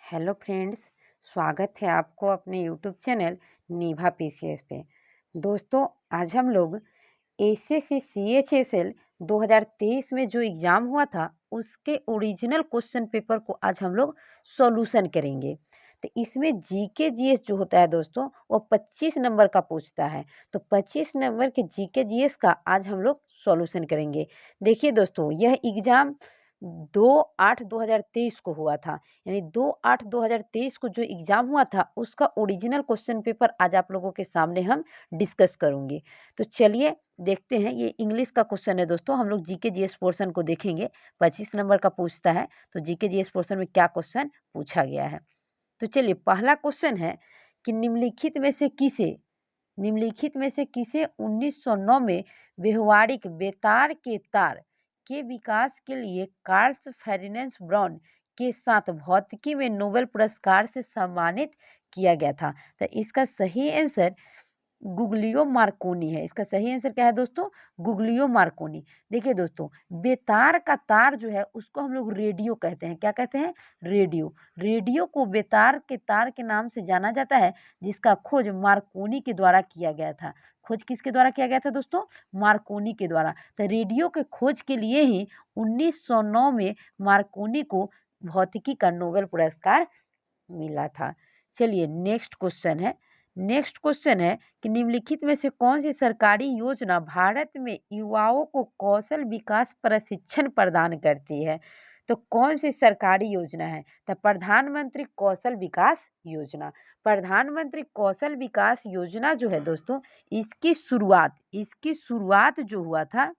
Hello friends, स्वागत है आपको अपने यूट्यूब चैनल निभा पीसीएस पे। दोस्तों, आज हम लोग एसएससी सीएचएसएल 2023 में जो एग्ज़ाम हुआ था, उसके ओरिजिनल क्वेश्चन पेपर को आज हम लोग सॉल्यूशन करेंगे। तो इसमें जीके जीएस जो होता है दोस्तों, वो 25 नंबर का पूछता है। तो 25 नंबर के जीके जीएस का आज हम लोग सॉल्यूशन करेंगे। देखिए दोस्तों, यह एग्ज़ाम 2/8/2023 को हुआ था। यानी 2/8/2023 को जो एग्ज़ाम हुआ था, उसका ओरिजिनल क्वेश्चन पेपर आज आप लोगों के सामने हम डिस्कस करूँगी। तो चलिए देखते हैं, ये इंग्लिश का क्वेश्चन है दोस्तों। हम लोग जीके जीएस पोर्शन को देखेंगे। 25 नंबर का पूछता है, तो जीके जीएस पोर्शन में क्या क्वेश्चन पूछा गया है। तो चलिए, पहला क्वेश्चन है कि निम्नलिखित में से किसे 1909 में व्यवहारिक बेतार के तार के विकास के लिए कार्ल्स फेर्डिनेंड ब्राउन के साथ भौतिकी में नोबेल पुरस्कार से सम्मानित किया गया था। तो इसका सही आंसर गुग्लियो मार्कोनी है। इसका सही आंसर क्या है दोस्तों? गुग्लियो मार्कोनी। देखिए दोस्तों, बेतार का तार जो है उसको हम लोग रेडियो कहते हैं। क्या कहते हैं? रेडियो। रेडियो को बेतार के तार के नाम से जाना जाता है, जिसका खोज मार्कोनी के द्वारा किया गया था। खोज किसके द्वारा किया गया था दोस्तों? मार्कोनी के द्वारा। तो रेडियो के खोज के लिए ही 1909 में मार्कोनी को भौतिकी का नोबेल पुरस्कार मिला था। चलिए, नेक्स्ट क्वेश्चन है कि निम्नलिखित में से कौन सी सरकारी योजना भारत में युवाओं को कौशल विकास प्रशिक्षण प्रदान करती है? तो कौन सी सरकारी योजना है? तो प्रधानमंत्री कौशल विकास योजना। प्रधानमंत्री कौशल विकास योजना जो है दोस्तों, इसकी शुरुआत जो हुआ था,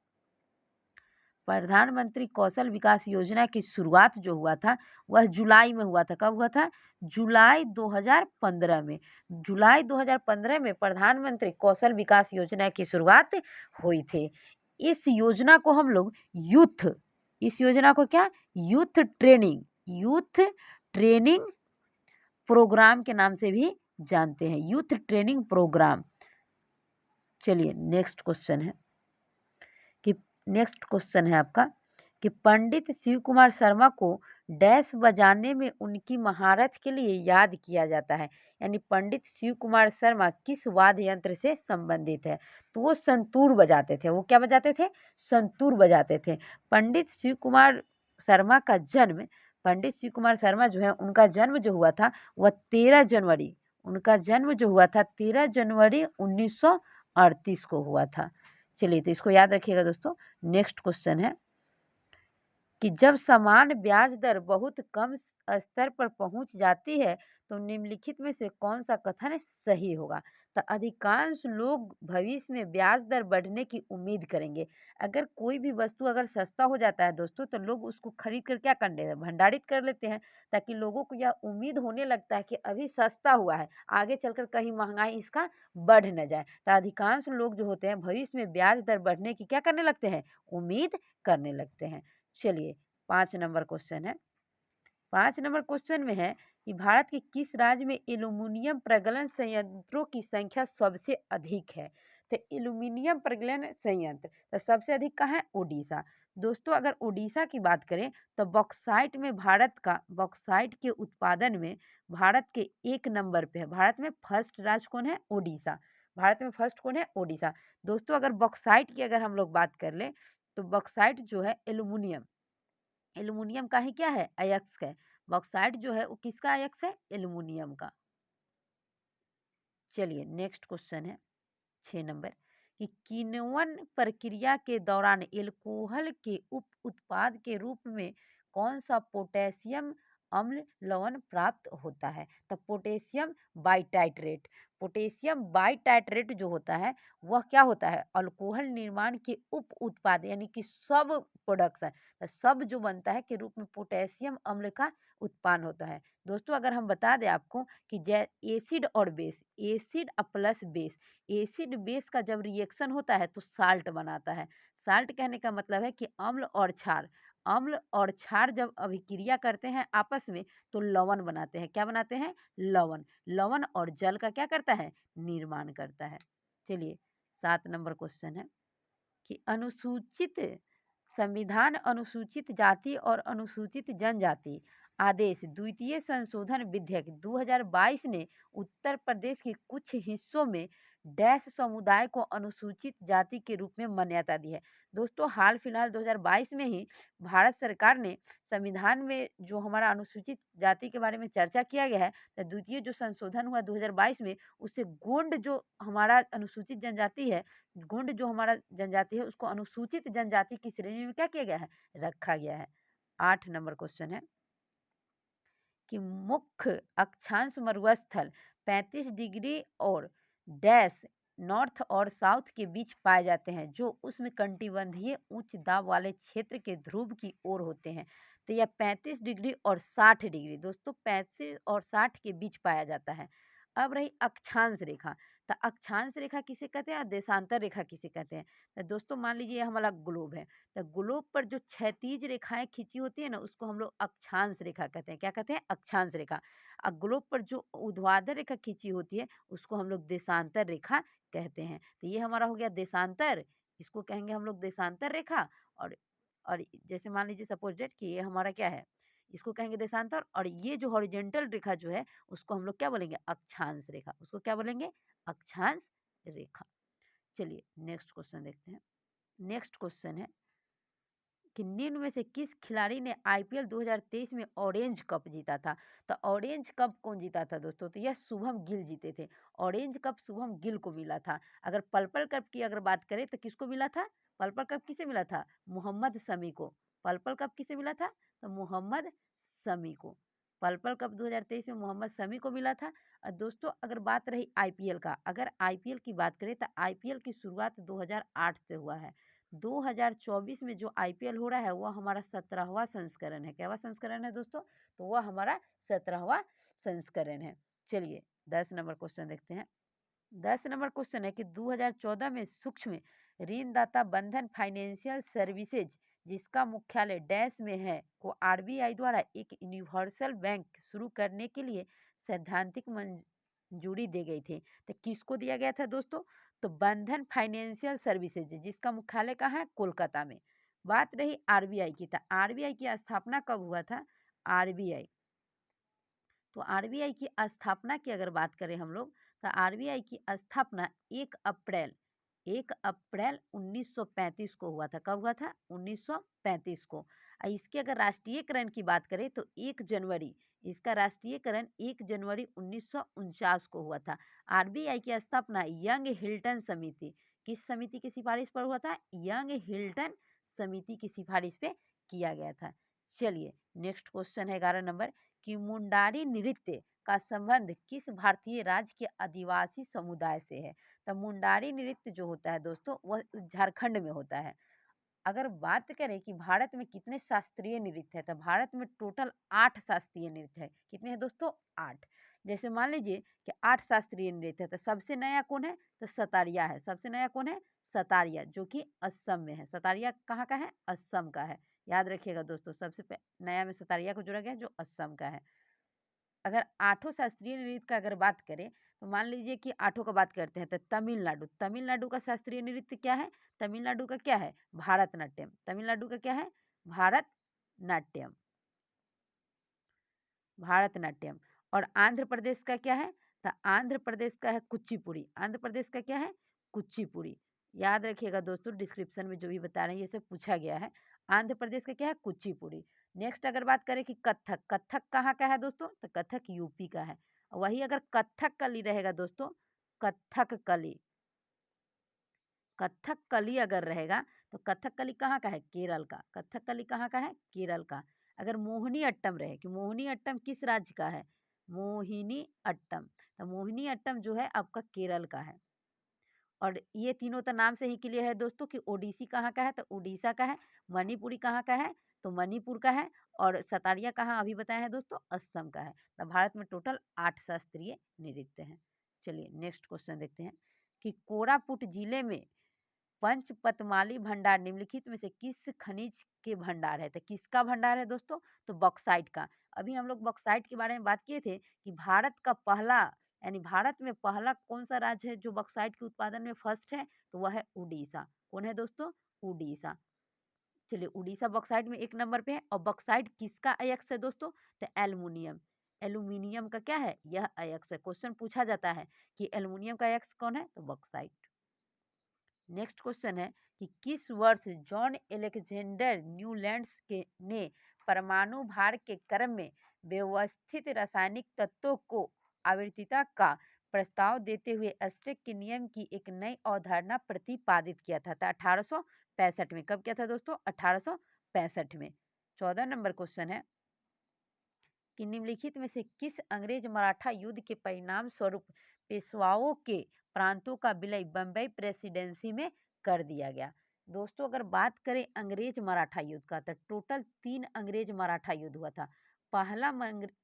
प्रधानमंत्री कौशल विकास योजना की शुरुआत जो हुआ था, वह जुलाई में हुआ था। कब हुआ था? जुलाई 2015 में। जुलाई 2015 में प्रधानमंत्री कौशल विकास योजना की शुरुआत हुई थी। इस योजना को हम लोग इस योजना को क्या? यूथ ट्रेनिंग प्रोग्राम के नाम से भी जानते हैं। Youth training program. चलिए, नेक्स्ट क्वेश्चन है आपका कि पंडित शिव कुमार शर्मा को डैश बजाने में उनकी महारत के लिए याद किया जाता है। यानी पंडित शिव कुमार शर्मा किस वाद्य यंत्र से संबंधित है? तो वो संतूर बजाते थे। वो क्या बजाते थे? संतूर बजाते थे। पंडित शिव कुमार शर्मा का जन्म पंडित शिव कुमार शर्मा जो है, उनका जन्म जो हुआ था वह 13 जनवरी 1938 को हुआ था। चलिए, तो इसको याद रखिएगा दोस्तों। नेक्स्ट क्वेश्चन है कि जब समान ब्याज दर बहुत कम स्तर पर पहुंच जाती है, तो निम्नलिखित में से कौन सा कथन सही होगा? तो अधिकांश लोग भविष्य में ब्याज दर बढ़ने की उम्मीद करेंगे। अगर कोई भी वस्तु अगर सस्ता हो जाता है दोस्तों, तो लोग उसको खरीद कर क्या करते हैं? भंडारित कर लेते हैं, ताकि लोगों को यह उम्मीद होने लगता है कि अभी सस्ता हुआ है, आगे चलकर कहीं महंगाई इसका बढ़ न जाए। तो अधिकांश लोग जो होते हैं, भविष्य में ब्याज दर बढ़ने की क्या करने लगते हैं? उम्मीद करने लगते हैं। चलिए, 5 नंबर क्वेश्चन है। 5 नंबर क्वेश्चन में है कि भारत के किस राज्य में एल्युमिनियम प्रगलन संयंत्रों की संख्या सबसे अधिक है? तो एल्युमिनियम प्रगलन संयंत्र तो सबसे अधिक कहाँ है? ओडिशा। दोस्तों, अगर ओडिशा की बात करें, तो बॉक्साइट के उत्पादन में भारत के 1 नंबर पे है। भारत में फर्स्ट राज्य कौन है? ओडिशा। भारत में फर्स्ट कौन है? ओडिशा। दोस्तों, अगर बॉक्साइट की अगर हम लोग बात कर ले, तो बॉक्साइट जो है एल्युमिनियम का ही क्या है? अयस्क है। बॉक्साइट जो है वो किसका अयस्क है? एल्युमिनियम का। चलिए, नेक्स्ट क्वेश्चन है 6 नंबर कि किण्वन प्रक्रिया के दौरान एल्कोहल के उप उत्पाद के रूप में कौन सा पोटेशियम अम्ल लवण प्राप्त होता है? तो पोटेशियम बाइटाइट्रेट जो होता है, वह क्या होता है? अल्कोहल निर्माण के उप उत्पाद, यानी कि सब प्रोडक्शन, सब जो बनता है के रूप में पोटेशियम अम्ल का उत्पादन होता है। दोस्तों, अगर हम बता दें आपको कि एसिड और base, acid plus base, acid base का जब रिएक्शन होता है तो साल्ट बनाता है। साल्ट कहने का मतलब है कि अम्ल और क्षार जब अभिक्रिया करते हैं आपस में, तो लवण बनाते हैं। क्या बनाते हैं? लवण और जल का क्या करता है? निर्माण करता है। चलिए, 7 नंबर क्वेश्चन है कि संविधान अनुसूचित जाति और अनुसूचित जनजाति आदेश द्वितीय संशोधन विधेयक 2022 ने उत्तर प्रदेश के कुछ हिस्सों में डैश समुदाय को अनुसूचित जाति के रूप में मान्यता दी है। दोस्तों हाल फिलहाल 2022 में ही भारत सरकार ने संविधान में जो हमारा अनुसूचित जाति के बारे में चर्चा किया गया है, तो द्वितीय जो संशोधन हुआ 2022 में, उससे गोंड जो हमारा अनुसूचित जनजाति है, गोंड जो हमारा जनजाति है, उसको अनुसूचित जनजाति की श्रेणी में क्या किया गया है, रखा गया है। 8 नंबर क्वेश्चन है कि मुख्य अक्षांश मरुस्थल 35 डिग्री और डैश नॉर्थ और साउथ के बीच पाए जाते हैं, जो उष्णकटिबंधीय उच्च दाब वाले क्षेत्र के ध्रुव की ओर होते हैं। तो यह 35 डिग्री और 60 डिग्री, दोस्तों 35 और 60 के बीच पाया जाता है। अब रही अक्षांश रेखा, तो अक्षांश रेखा किसे कहते हैं और देशांतर रेखा किसे कहते हैं। तो दोस्तों मान लीजिए ये हमारा ग्लोब है, तो ग्लोब पर जो क्षैतिज रेखाएं खींची होती है ना, उसको हम लोग अक्षांश रेखा कहते हैं। क्या कहते हैं, अक्षांश रेखा। और ग्लोब पर जो ऊर्ध्वाधर रेखा खींची होती है, उसको हम लोग देशांतर रेखा कहते हैं। तो ये हमारा हो गया देशांतर, इसको कहेंगे हम लोग देशांतर रेखा। और जैसे मान लीजिए सपोज डेट कि ये हमारा क्या है, इसको कहेंगे देशांतर। और ये जो हॉरिजेंटल रेखा जो है, उसको हम लोग क्या बोलेंगे, अक्षांश रेखा। उसको क्या बोलेंगे, अक्षांश रेखा। चलिए नेक्स्ट क्वेश्चन देखते हैं। नेक्स्ट क्वेश्चन है कि निम्न में से किस खिलाड़ी ने आईपीएल 2023 में ऑरेंज कप जीता था। तो ऑरेंज कप कौन जीता था दोस्तों, तो यह शुभम गिल जीते थे। ऑरेंज कप शुभम गिल को मिला था। अगर पर्पल कप की अगर बात करें तो किसको मिला था, पर्पल कप किसे मिला था, मोहम्मद शमी को। पर्पल कप किसे मिला था, तो मोहम्मद शमी को। पर्पल कप 2023 में मोहम्मद शमी को मिला था। और दोस्तों अगर बात रही आईपीएल का, अगर आईपीएल की बात करें तो आईपीएल की शुरुआत 2008 से हुआ है। 2024 में जो आईपीएल हो रहा है वह हमारा 17वां संस्करण है। क्या संस्करण है दोस्तों, तो वह हमारा 17वां संस्करण है। चलिए 10 नंबर क्वेश्चन देखते हैं। 10 नंबर क्वेश्चन है कि 2014 में सूक्ष्म ऋणदाता बंधन फाइनेंशियल सर्विसेज, जिसका मुख्यालय डैश में है, को आरबीआई द्वारा एक यूनिवर्सल बैंक शुरू करने के लिए सैद्धांतिक मंजूरी दी गई थी। तो किसको दिया गया था दोस्तों, तो बंधन फाइनेंशियल सर्विसेज, जिसका मुख्यालय कहाँ है, कोलकाता में। बात रही आरबीआई की, तो आरबीआई की स्थापना कब हुआ था, आरबीआई, तो आरबीआई की स्थापना की अगर बात करें हम लोग, तो आरबीआई की स्थापना 1 अप्रैल 1935 को हुआ था। कब हुआ था, 1935 को। और इसके अगर राष्ट्रीयकरण की बात करें तो 1 जनवरी, इसका राष्ट्रीयकरण 1 जनवरी 1949 को हुआ था। आरबीआई की स्थापना यंग हिल्टन समिति, किस समिति की सिफारिश पर हुआ था, यंग हिल्टन समिति की सिफारिश पे किया गया था। चलिए नेक्स्ट क्वेश्चन है 11 नंबर कि मुंडारी नृत्य का संबंध किस भारतीय राज्य के आदिवासी समुदाय से है। तो मुंडारी नृत्य जो होता है दोस्तों, वह झारखंड में होता है। अगर बात करें कि भारत में कितने शास्त्रीय नृत्य है, तो भारत में टोटल 8 शास्त्रीय नृत्य है। कितने हैं दोस्तों, 8। जैसे मान लीजिए कि 8 शास्त्रीय नृत्य है, तो सबसे नया कौन है, तो सतारिया है। सबसे नया कौन है, सतारिया, जो कि असम में है। सतारिया कहाँ का है, असम का है। याद रखिएगा दोस्तों, सबसे नया में सतारिया को जोड़ा गया है, जो असम का है। अगर आठों शास्त्रीय नृत्य का अगर बात करें, तो मान लीजिए कि आठों का बात करते हैं, तो तमिलनाडु, तमिलनाडु का शास्त्रीय नृत्य क्या है, तमिलनाडु का क्या है, भारतनाट्यम। तमिलनाडु का क्या है, भारतनाट्यम, भारतनाट्यम। और आंध्र प्रदेश का क्या है, तो आंध्र प्रदेश का है कुचिपुड़ी। आंध्र प्रदेश का क्या है, कुचिपुड़ी। याद रखिएगा दोस्तों, डिस्क्रिप्शन में जो भी बता रहे हैं ये सब पूछा गया है। आंध्र प्रदेश का क्या है, कुचिपुड़ी। नेक्स्ट अगर बात करें कि कथक, कथक कहाँ का है दोस्तों, तो कथक यूपी का है। वही अगर कथक कली रहेगा दोस्तों, कथक कली, कथक कली अगर रहेगा, तो कथक कली कहाँ का है, केरल का। कथक कली कहाँ का है, केरल का। अगर मोहिनी अट्टम रहे कि मोहिनी अट्टम किस राज्य का है, मोहिनी अट्टम, तो मोहिनी अट्टम जो है आपका केरल का है। और ये तीनों तो नाम से ही क्लियर है दोस्तों कि ओडिसी कहाँ का है, तो उड़ीसा का है। मणिपुरी कहाँ का है, तो मणिपुर का है। और सतारिया कहाँ अभी बताया है दोस्तों, असम का है। तो भारत में टोटल 8 शास्त्रीय नृत्य हैं। चलिए नेक्स्ट क्वेश्चन देखते हैं कि कोरापुट जिले में पंचपतमाली भंडार निम्नलिखित में से किस खनिज के भंडार है। तो किसका भंडार है दोस्तों, तो बॉक्साइट का। अभी हम लोग बॉक्साइट के बारे में बात किए थे कि भारत का पहला, यानी भारत में पहला कौन सा राज्य है जो बॉक्साइट के उत्पादन में फर्स्ट है, तो वह है उड़ीसा। कौन है दोस्तों, उड़ीसा। चलिए उड़ीसा बॉक्साइट में 1 नंबर पे है और बॉक्साइट किसका अयस्क है दोस्तों? तो एल्युमिनियम। एल्युमिनियम का क्या है? यह अयस्क है। क्वेश्चन पूछा जाता है कि एल्युमिनियम का अयस्क कौन है? तो बॉक्साइट। नेक्स्ट क्वेश्चन है कि किस वर्ष जॉन एलेक्जेंडर न्यूलैंड्स के ने परमाणु भार के क्रम में व्यवस्थित रासायनिक तत्वों को आवर्तीयता का प्रस्ताव देते हुए एस्टेक के नियम की एक नई अवधारणा प्रतिपादित किया था? 1865 में। कब किया था दोस्तों? 1865 में। 14 नंबर क्वेश्चन है कि निम्नलिखित में से किस अंग्रेज मराठा युद्ध के परिणाम स्वरूप पेशवाओं के प्रांतों का विलय बम्बई प्रेसिडेंसी में कर दिया गया? दोस्तों अगर बात करें अंग्रेज मराठा युद्ध का तो टोटल 3 अंग्रेज मराठा युद्ध हुआ था। पहला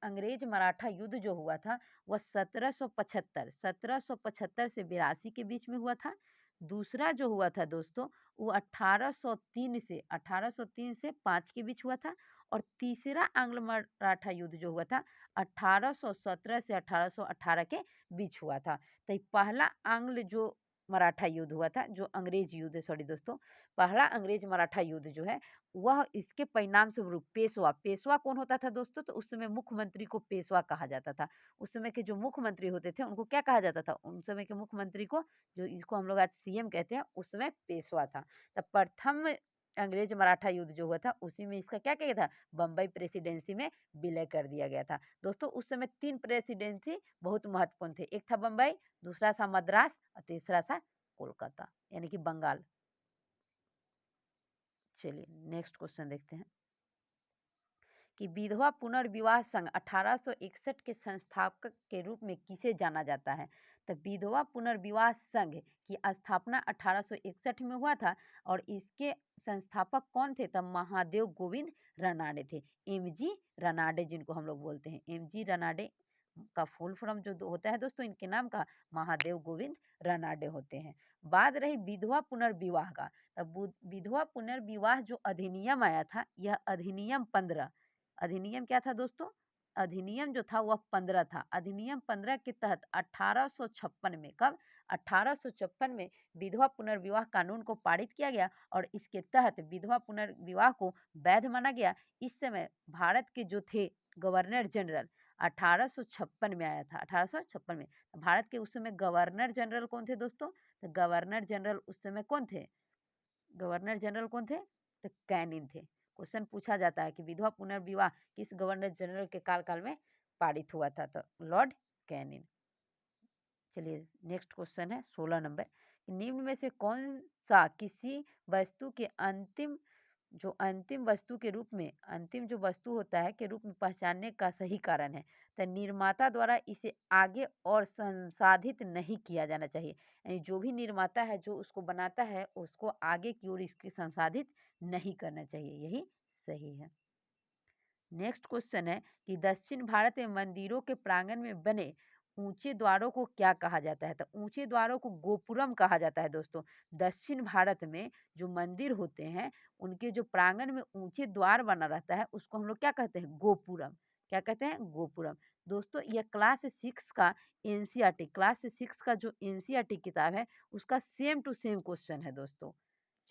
अंग्रेज मराठा युद्ध जो हुआ था वह 1775 से 82 के बीच में हुआ था। दूसरा जो हुआ था दोस्तों वो 1803 से 5 के बीच हुआ था। और तीसरा आंग्ल मराठा युद्ध जो हुआ था 1817 से 1818 के बीच हुआ था। तो ये पहला आंग्ल जो मराठा युद्ध हुआ था, जो अंग्रेज युद्ध, सॉरी दोस्तों, पहला अंग्रेज मराठा युद्ध जो है वह इसके परिणाम स्वरूप पेशवा, पेशवा कौन होता था दोस्तों? तो उस समय मुख्यमंत्री को पेशवा कहा जाता था। उस समय के जो मुख्यमंत्री होते थे उनको क्या कहा जाता था? उन समय के मुख्यमंत्री को, जो इसको हम लोग आज सीएम कहते हैं, उस समय पेशवा था। तब प्रथम अंग्रेज मराठा युद्ध जो हुआ था उसी में इसका क्या किया था? बम्बई प्रेसिडेंसी में विलय कर दिया गया था। दोस्तों उस समय 3 प्रेसिडेंसी बहुत महत्वपूर्ण थे। एक था बम्बई, दूसरा था मद्रास और तीसरा था कोलकाता, यानी कि बंगाल। चलिए नेक्स्ट क्वेश्चन देखते हैं कि विधवा पुनर्विवाह संघ 1861 के संस्थापक के रूप में किसे जाना जाता है? तो विधवा पुनर्विवाह संघ की स्थापना 1861 में हुआ था और इसके संस्थापक कौन थे? तब महादेव गोविंद रनाडे थे। एमजी रनाडे जिनको हम लोग बोलते हैं। एमजी रनाडे का फुल फॉर्म जो होता है दोस्तों इनके नाम का, महादेव गोविंद रनाडे होते हैं। बात रही विधवा पुनर्विवाह का, तब विधवा पुनर्विवाह जो अधिनियम आया था, यह अधिनियम 15, अधिनियम क्या था दोस्तों? अधिनियम जो था वह 15 था। अधिनियम 15 के तहत 1856 में, कब? 1856 में विधवा पुनर्विवाह कानून को पारित किया गया और इसके तहत विधवा पुनर्विवाह को वैध माना गया। इस समय भारत के जो थे गवर्नर जनरल, 1856 में आया था, 1856 में। भारत के उस समय गवर्नर जनरल कौन थे दोस्तों? तो गवर्नर जनरल उस समय कौन थे? गवर्नर जनरल कौन थे? तो कैनिन थे। क्वेश्चन पूछा जाता है कि विधवा पुनर्विवाह किस गवर्नर जनरल के काल में पारित हुआ था? तो लॉर्ड कैनिन। चलिए नेक्स्ट क्वेश्चन है 16 नंबर, निम्न में से कौन सा किसी वस्तु के अंतिम वस्तु के रूप में, अंतिम जो वस्तु होता है के रूप में पहचानने का सही कारण है? तो निर्माता द्वारा इसे आगे और संसाधित नहीं किया जाना चाहिए, यानी जो भी निर्माता है जो उसको बनाता है उसको आगे की ओर इसकी संसाधित नहीं करना चाहिए, यही सही है। नेक्स्ट क्वेश्चन है कि दक्षिण भारत में मंदिरों के प्रांगण में बने ऊंचे द्वारों को क्या कहा जाता है? तो ऊंचे द्वारों को गोपुरम कहा जाता है दोस्तों। दक्षिण भारत में जो मंदिर होते हैं उनके जो प्रांगण में ऊंचे द्वार बना रहता है उसको हम लोग क्या कहते हैं? गोपुरम। क्या कहते हैं? गोपुरम। दोस्तों यह क्लास 6 का एनसीईआरटी, क्लास 6 का जो एनसीईआरटी किताब है उसका सेम टू सेम क्वेश्चन है दोस्तों।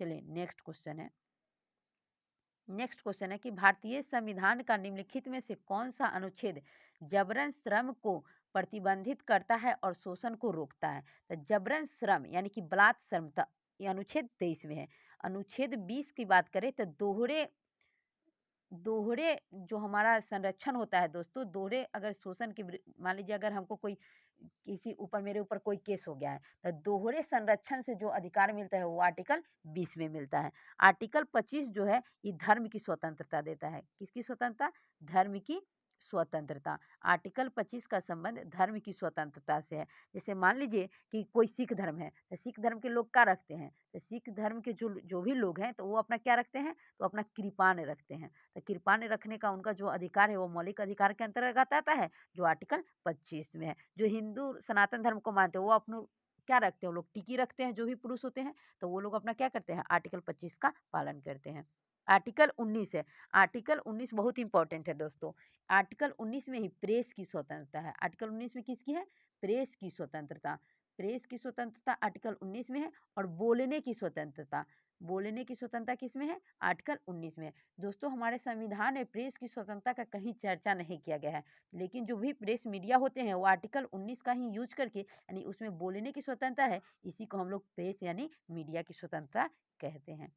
चलिए नेक्स्ट क्वेश्चन है, नेक्स्ट क्वेश्चन है कि भारतीय संविधान का निम्नलिखित में से कौन सा अनुच्छेद जबरन श्रम को प्रतिबंधित करता है और शोषण को रोकता है? तो जबरन श्रम यानी कि बलात् श्रम, ये अनुच्छेद 23 में है। अनुच्छेद 20 की बात करें तो दोहरे दोहरे जो हमारा संरक्षण होता है दोस्तों, दोहरे अगर शोषण की मान लीजिए अगर हमको कोई किसी ऊपर, मेरे ऊपर कोई केस हो गया है तो दोहरे संरक्षण से जो अधिकार मिलता है वो आर्टिकल 20 में मिलता है। आर्टिकल 25 जो है ये धर्म की स्वतंत्रता देता है। किसकी स्वतंत्रता? धर्म की स्वतंत्रता। आर्टिकल 25 का संबंध धर्म की स्वतंत्रता से है। जैसे मान लीजिए कि कोई सिख धर्म है तो सिख धर्म के लोग क्या रखते हैं? तो सिख धर्म के जो जो भी लोग हैं तो वो अपना क्या रखते हैं? तो अपना कृपाण रखते हैं। तो कृपाण रखने का उनका जो अधिकार है वो मौलिक अधिकार के अंतर्गत आता है जो आर्टिकल 25 में है। जो हिंदू सनातन धर्म को मानते हैं वो अपना क्या रखते हैं? वो लोग टिकी रखते हैं, जो भी पुरुष होते हैं तो वो लोग अपना क्या करते हैं? आर्टिकल 25 का पालन करते हैं। आर्टिकल 19 है, आर्टिकल 19 बहुत इंपॉर्टेंट है दोस्तों। आर्टिकल 19 में ही प्रेस की स्वतंत्रता है। आर्टिकल 19 में किसकी है? प्रेस की स्वतंत्रता। प्रेस की स्वतंत्रता आर्टिकल 19 में है और बोलने की स्वतंत्रता, बोलने की स्वतंत्रता किसमें है? आर्टिकल 19 में है। दोस्तों हमारे संविधान में प्रेस की स्वतंत्रता का कहीं चर्चा नहीं किया गया है, लेकिन जो भी प्रेस मीडिया होते हैं वो आर्टिकल 19 का ही यूज करके यानी उसमें बोलने की स्वतंत्रता है, इसी को हम लोग प्रेस यानी मीडिया की स्वतंत्रता कहते हैं।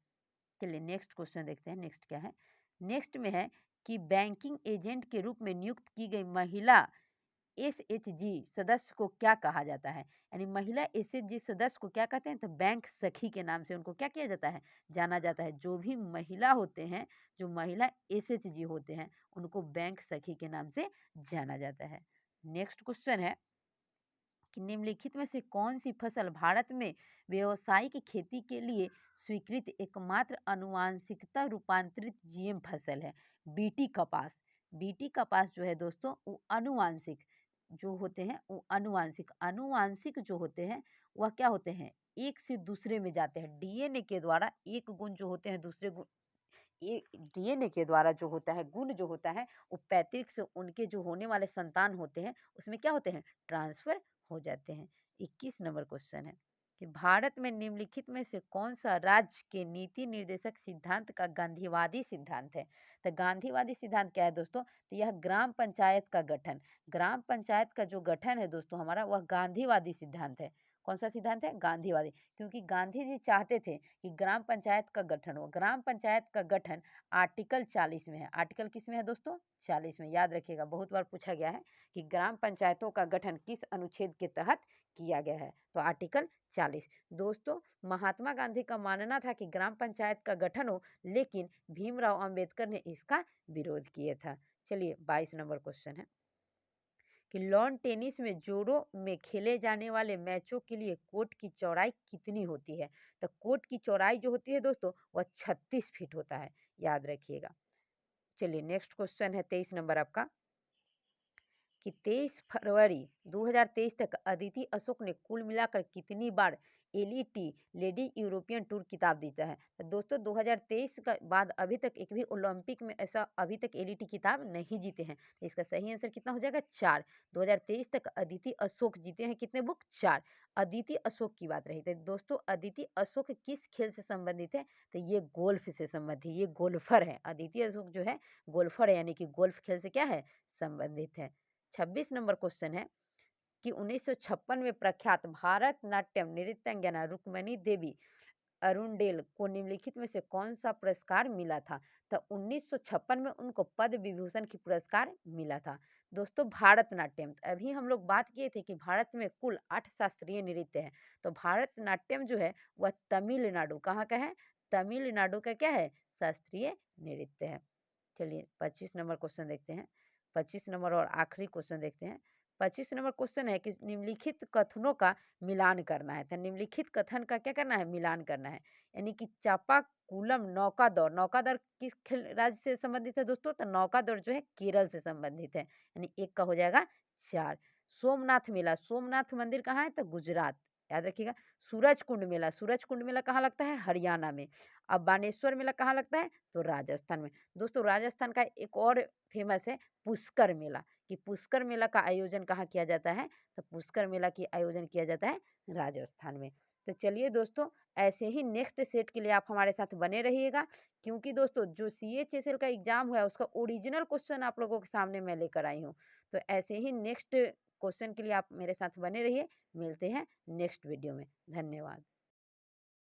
चलिए नेक्स्ट क्वेश्चन देखते हैं, नेक्स्ट क्या है? नेक्स्ट में है कि बैंकिंग एजेंट के रूप में नियुक्त की गई महिला एसएचजी सदस्य को क्या कहा जाता है? यानी महिला एसएचजी सदस्य को क्या कहते हैं? तो बैंक सखी के नाम से उनको क्या किया जाता है? जाना जाता है। जो भी महिला होते हैं, जो महिला एसएचजी होते हैं, उनको बैंक सखी के नाम से जाना जाता है। नेक्स्ट क्वेश्चन है कि निम्नलिखित में से कौन सी फसल भारत में व्यावसायिक खेती के लिए स्वीकृत एकमात्र आनुवांशिकता रूपांतरित जीएम फसल है? बीटी कपास। बीटी कपास जो है दोस्तों वो आनुवांशिक जो होते हैं, वो आनुवांशिक आनुवांशिक जो होते हैं वह क्या होते हैं? एक से दूसरे में जाते हैं, डीएनए के द्वारा एक गुण जो होते हैं दूसरे गुण, ये डीएनए के द्वारा जो होता है गुण जो होता है वो पैतृक से उनके जो होने वाले संतान होते हैं उसमें क्या होते हैं? ट्रांसफर हो जाते हैं। 21 नंबर क्वेश्चन है कि भारत में निम्नलिखित में से कौन सा राज्य के नीति निर्देशक सिद्धांत का गांधीवादी सिद्धांत है? तो गांधीवादी सिद्धांत क्या है दोस्तों? तो यह ग्राम पंचायत का गठन, ग्राम पंचायत का जो गठन है दोस्तों हमारा, वह गांधीवादी सिद्धांत है। कौन सा सिद्धांत है? गांधीवादी। क्योंकि गांधी जी चाहते थे कि ग्राम पंचायत का गठन हो। ग्राम पंचायत का गठन आर्टिकल 40 में है। आर्टिकल किस में है दोस्तों? 40 में। याद रखिएगा, बहुत बार पूछा गया है कि ग्राम पंचायतों का गठन किस अनुच्छेद के तहत किया गया है? तो आर्टिकल 40। दोस्तों महात्मा गांधी का मानना था कि ग्राम पंचायत का गठन हो, लेकिन भीमराव अंबेडकर ने इसका विरोध किया था। चलिए 22 नंबर क्वेश्चन है कि लॉन टेनिस में जोड़ों में खेले जाने वाले मैचों के लिए कोर्ट की चौड़ाई कितनी होती है? तो कोर्ट की चौड़ाई जो होती है दोस्तों वह 36 फीट होता है, याद रखिएगा। चलिए नेक्स्ट क्वेश्चन है 23 नंबर आपका कि 23 फरवरी 2023 तक अदिति अशोक ने कुल मिलाकर कितनी बार एलईटी लेडी यूरोपियन टूर किताब जीता है? तो दोस्तों 2023 का बाद अभी तक एक भी ओलंपिक में ऐसा अभी तक एलईटी किताब नहीं जीते हैं, तो इसका सही आंसर कितना हो जाएगा? 4। 2023 तक अदिति अशोक जीते हैं कितने बुक? 4। अदिति अशोक की बात रही, तो दोस्तों अदिति अशोक किस खेल से संबंधित है? तो ये गोल्फ से संबंधित, ये गोल्फर है। अदिति अशोक जो है गोल्फर है, यानी कि गोल्फ खेल से क्या है? संबंधित है। 26 नंबर क्वेश्चन है कि 1956 में प्रख्यात भारतनाट्यम नृत्यांगना रुक्मणी देवी अरुणडेल को निम्नलिखित में से कौन सा पुरस्कार मिला था? तो 1956 में उनको पद्म विभूषण की पुरस्कार मिला था। दोस्तों भारतनाट्यम, अभी हम लोग बात किए थे कि भारत में कुल 8 शास्त्रीय नृत्य है, तो भारतनाट्यम जो है वह तमिलनाडु, कहाँ का है? तमिलनाडु का क्या है? शास्त्रीय नृत्य है। चलिए 25 नंबर क्वेश्चन देखते हैं। 25 नंबर और आखिरी क्वेश्चन देखते हैं। 25 नंबर क्वेश्चन है कि निम्नलिखित कथनों का मिलान करना है। तो निम्नलिखित कथन का क्या करना है? मिलान करना है। यानी कि चापाकुलम नौका दौड़, नौका दौड़ किस खेल राज्य से संबंधित है दोस्तों? तो नौका दौड़ जो है केरल से संबंधित है, यानी एक का हो जाएगा 4। सोमनाथ मेला, सोमनाथ मंदिर कहाँ है? तो गुजरात, याद रखिएगा। सूरज कुंड मेला, सूरज कुंड मेला कहाँ लगता है? हरियाणा में। अब बानेश्वर मेला कहाँ लगता है? तो राजस्थान में। दोस्तों राजस्थान का एक और फेमस है पुष्कर मेला, कि पुष्कर मेला का आयोजन कहाँ किया जाता है? तो पुष्कर मेला की आयोजन किया जाता है राजस्थान में। तो चलिए दोस्तों ऐसे ही नेक्स्ट सेट के लिए आप हमारे साथ बने रहिएगा, क्योंकि दोस्तों जो सीएचएसएल का एग्जाम हुआ है उसका ओरिजिनल क्वेश्चन आप लोगों के सामने मैं लेकर आई हूँ। तो ऐसे ही नेक्स्ट क्वेश्चन के लिए आप मेरे साथ बने रहिए। मिलते हैं नेक्स्ट वीडियो में। धन्यवाद।